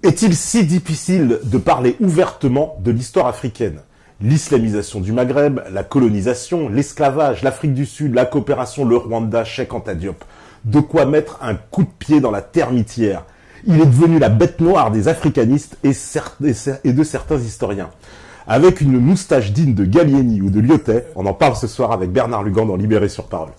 Est-il si difficile de parler ouvertement de l'histoire africaine? L'islamisation du Maghreb, la colonisation, l'esclavage, l'Afrique du Sud, la coopération, le Rwanda, Cheikh Anta Diop. De quoi mettre un coup de pied dans la termitière. Il est devenu la bête noire des africanistes et de certains historiens. Avec une moustache digne de Gallieni ou de Lyotet, on en parle ce soir avec Bernard Lugan dans Libéré sur Parole.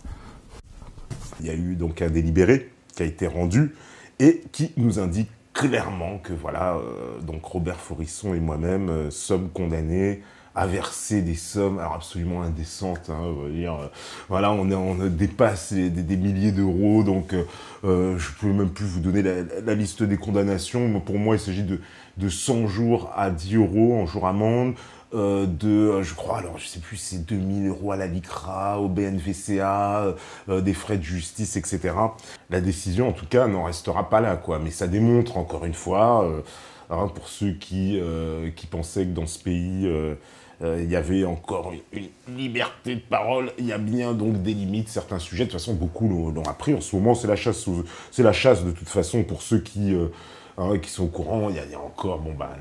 Il y a eu donc un délibéré qui a été rendu et qui nous indique clairement que voilà, donc Robert Faurisson et moi-même sommes condamnés à verser des sommes alors absolument indécentes. Hein, on va dire, voilà, on dépasse des milliers d'euros, donc je peux même plus vous donner la liste des condamnations. Pour moi, il s'agit de 100 jours à 10 euros en jour amende. Je crois, alors je sais plus, c'est 2000 euros à la LICRA, au BNVCA, des frais de justice, etc. La décision, en tout cas, n'en restera pas là, quoi. Mais ça démontre, encore une fois, hein, pour ceux qui pensaient que dans ce pays, il y avait encore une liberté de parole, il y a bien donc des limites, certains sujets, de toute façon, beaucoup l'ont appris. En ce moment, c'est la chasse de toute façon, pour ceux qui sont au courant. Il y a encore, bon, bah,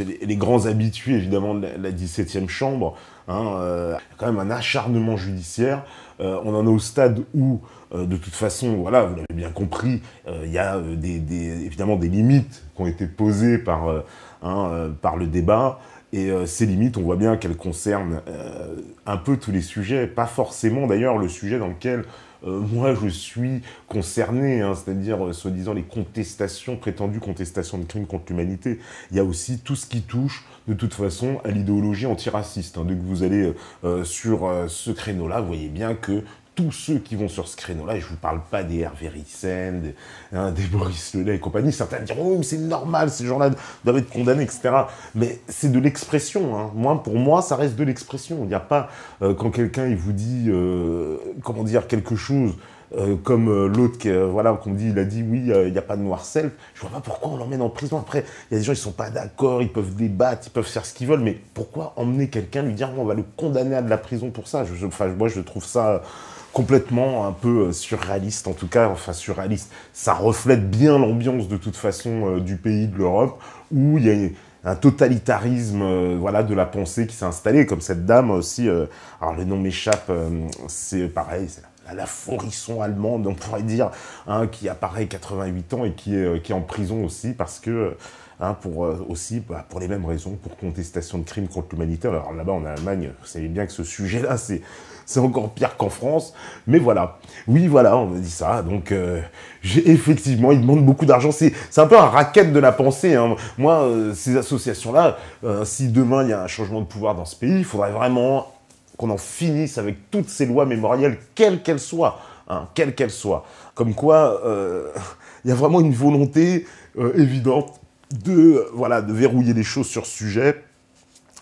les grands habitués, évidemment, de la 17e chambre, hein, quand même un acharnement judiciaire. On en est au stade où, de toute façon, voilà, vous l'avez bien compris, il y a évidemment des limites qui ont été posées par le débat. Et ces limites, on voit bien qu'elles concernent un peu tous les sujets, pas forcément d'ailleurs le sujet dans lequel moi je suis concerné, hein, c'est-à-dire soi-disant les prétendues contestations de crimes contre l'humanité. Il y a aussi tout ce qui touche de toute façon à l'idéologie antiraciste. Hein. Dès que vous allez sur ce créneau-là, vous voyez bien que tous ceux qui vont sur ce créneau-là, et je ne vous parle pas des Hervé Ryssen, des Boris Lelay et compagnie, certains diront « Oh, mais c'est normal, ces gens-là doivent être condamnés, etc. » Mais c'est de l'expression. Hein. Pour moi, ça reste de l'expression. Il n'y a pas, quand quelqu'un il vous dit, comment dire, quelque chose, comme l'autre, voilà, qu'on dit, il a dit oui, il n'y a pas de noir self. Je vois pas pourquoi on l'emmène en prison. Après, il y a des gens, ils sont pas d'accord, ils peuvent débattre, ils peuvent faire ce qu'ils veulent, mais pourquoi emmener quelqu'un, lui dire, on va le condamner à de la prison pour ça? Moi, je trouve ça complètement un peu surréaliste, en tout cas, enfin surréaliste. Ça reflète bien l'ambiance, de toute façon, du pays, de l'Europe, où il y a un totalitarisme voilà, de la pensée qui s'est installé, comme cette dame aussi, alors le nom m'échappe, c'est pareil, c'est la Faurisson allemande, on pourrait dire, hein, qui apparaît 88 ans et qui est en prison aussi, parce que, pour les mêmes raisons, pour contestation de crimes contre l'humanité. Alors là-bas, en Allemagne, vous savez bien que ce sujet-là, c'est encore pire qu'en France, mais voilà. Oui, voilà, on me dit ça, donc effectivement, ils demandent beaucoup d'argent, c'est un peu un racket de la pensée, hein. Moi, ces associations-là, si demain il y a un changement de pouvoir dans ce pays, il faudrait vraiment qu'on en finisse avec toutes ces lois mémorielles, quelles qu'elles soient, hein, quelles qu'elles soient. Comme quoi, il y a vraiment une volonté évidente de verrouiller les choses sur ce sujet,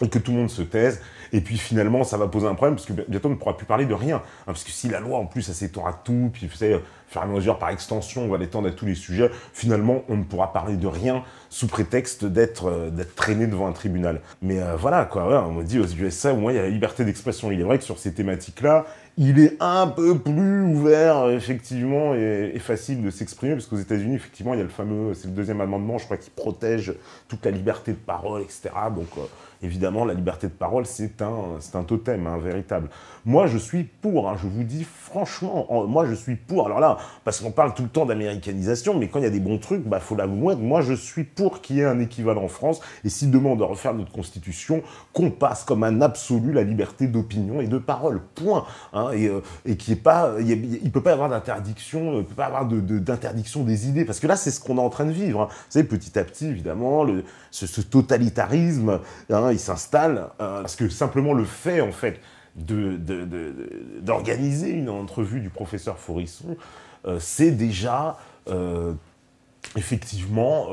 et que tout le monde se taise, et puis finalement ça va poser un problème, parce que bientôt on ne pourra plus parler de rien, hein, parce que si la loi en plus elle s'étend à tout, puis vous savez, faire à mesure par extension, on va l'étendre à tous les sujets, finalement on ne pourra parler de rien sous prétexte d'être traîné devant un tribunal. Mais voilà quoi, ouais, on me dit aux USA au moins il y a la liberté d'expression. Il est vrai que sur ces thématiques-là, il est un peu plus ouvert, effectivement, et facile de s'exprimer, parce qu'aux États-Unis, effectivement, il y a c'est le deuxième amendement, je crois, qui protège toute la liberté de parole, etc. Donc, évidemment, la liberté de parole, c'est un totem, hein, véritable. Moi, je suis pour, hein, je vous dis franchement, moi, je suis pour. Alors là, parce qu'on parle tout le temps d'américanisation, mais quand il y a des bons trucs, bah, faut l'avouer, moi, je suis pour qu'il y ait un équivalent en France, et si demain on doit refaire notre constitution, qu'on passe comme un absolu la liberté d'opinion et de parole, point, hein. Et qui est pas, il peut pas y avoir d'interdiction, il peut pas y avoir d'interdiction des idées, parce que là c'est ce qu'on est en train de vivre. Hein. Vous savez, petit à petit, évidemment, ce totalitarisme, hein, il s'installe, parce que simplement le fait, en fait, d'organiser une entrevue du professeur Faurisson, c'est déjà effectivement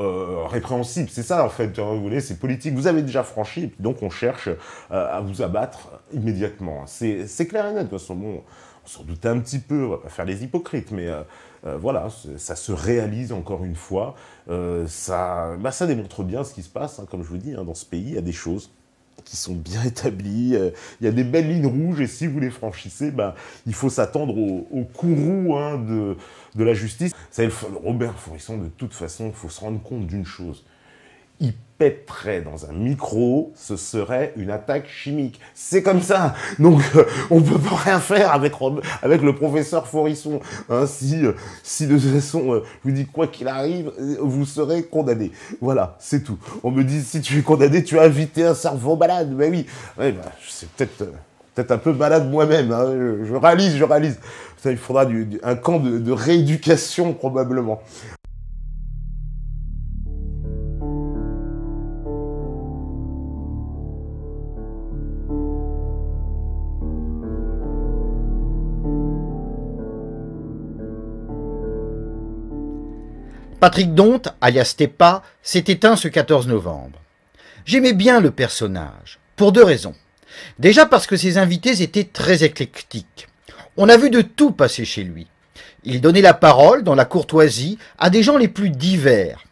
répréhensible. C'est ça, en fait, hein, vous voulez, c'est politique. Vous avez déjà franchi, et puis donc on cherche à vous abattre immédiatement. C'est clair et net. De toute façon, bon, on s'en doutait un petit peu, on va pas faire les hypocrites, mais voilà, ça se réalise encore une fois. Ça démontre bien ce qui se passe, hein, comme je vous dis, hein, dans ce pays, il y a des choses qui sont bien établies, il y a des belles lignes rouges, et si vous les franchissez, il faut s'attendre au courroux, hein, de la justice. Vous savez, Robert Faurisson, de toute façon, il faut se rendre compte d'une chose, il pèterait dans un micro, ce serait une attaque chimique. C'est comme ça. Donc, on peut pas rien faire avec le professeur Forisson. Hein, si de toute façon, je vous dis quoi qu'il arrive, vous serez condamné. Voilà, c'est tout. On me dit, si tu es condamné, tu as invité un cerveau malade. Ben oui, ouais, ben, c'est peut-être un peu malade moi-même. Hein. Je réalise. Ça, il faudra un camp de rééducation, probablement. Patrick Donte, alias Tepa, s'est éteint ce 14 novembre. J'aimais bien le personnage, pour deux raisons. Déjà parce que ses invités étaient très éclectiques. On a vu de tout passer chez lui. Il donnait la parole, dans la courtoisie, à des gens les plus divers.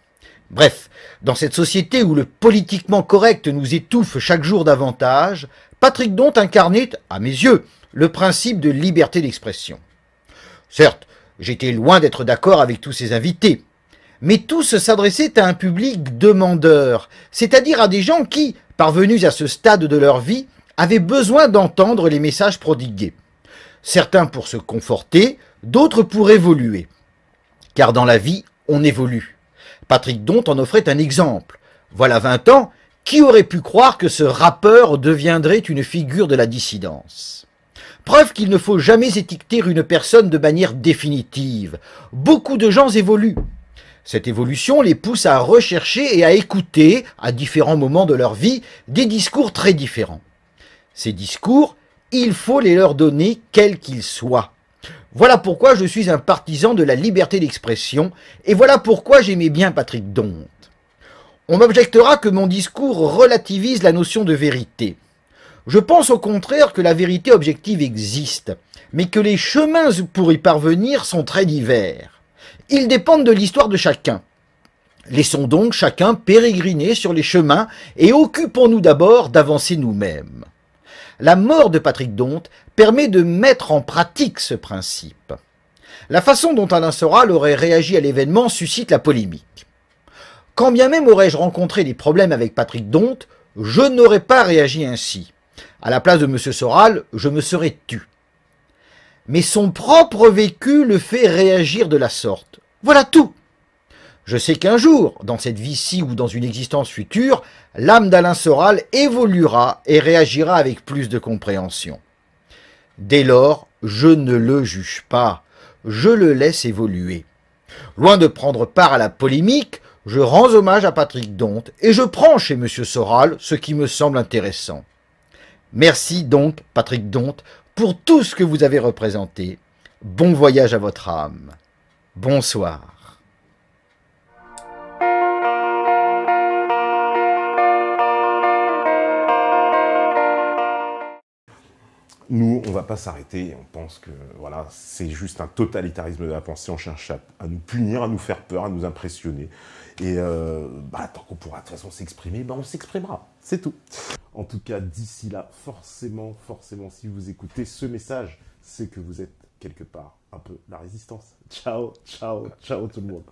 Bref, dans cette société où le politiquement correct nous étouffe chaque jour davantage, Patrick Donte incarnait, à mes yeux, le principe de liberté d'expression. Certes, j'étais loin d'être d'accord avec tous ses invités, mais tous s'adressaient à un public demandeur, c'est-à-dire à des gens qui, parvenus à ce stade de leur vie, avaient besoin d'entendre les messages prodigués. Certains pour se conforter, d'autres pour évoluer. Car dans la vie, on évolue. Patrick Donte en offrait un exemple. Voilà 20 ans, qui aurait pu croire que ce rappeur deviendrait une figure de la dissidence ? Preuve qu'il ne faut jamais étiqueter une personne de manière définitive. Beaucoup de gens évoluent. Cette évolution les pousse à rechercher et à écouter, à différents moments de leur vie, des discours très différents. Ces discours, il faut les leur donner quels qu'ils soient. Voilà pourquoi je suis un partisan de la liberté d'expression, et voilà pourquoi j'aimais bien Patrick Donte. On m'objectera que mon discours relativise la notion de vérité. Je pense au contraire que la vérité objective existe, mais que les chemins pour y parvenir sont très divers. Ils dépendent de l'histoire de chacun. Laissons donc chacun pérégriner sur les chemins et occupons-nous d'abord d'avancer nous-mêmes. La mort de Patrick Donte permet de mettre en pratique ce principe. La façon dont Alain Soral aurait réagi à l'événement suscite la polémique. Quand bien même aurais-je rencontré des problèmes avec Patrick Donte, je n'aurais pas réagi ainsi. À la place de M. Soral, je me serais tu. Mais son propre vécu le fait réagir de la sorte. Voilà tout. Je sais qu'un jour, dans cette vie-ci ou dans une existence future, l'âme d'Alain Soral évoluera et réagira avec plus de compréhension. Dès lors, je ne le juge pas, je le laisse évoluer. Loin de prendre part à la polémique, je rends hommage à Patrick Donte et je prends chez M. Soral ce qui me semble intéressant. Merci donc, Patrick Donte, pour tout ce que vous avez représenté. Bon voyage à votre âme. Bonsoir. Nous, on va pas s'arrêter. On pense que voilà, c'est juste un totalitarisme de la pensée. On cherche à nous punir, à nous faire peur, à nous impressionner. Et tant qu'on pourra de toute façon s'exprimer, on s'exprimera. C'est tout. En tout cas, d'ici là, forcément, si vous écoutez ce message, c'est que vous êtes quelque part un peu la résistance. Ciao tout le monde.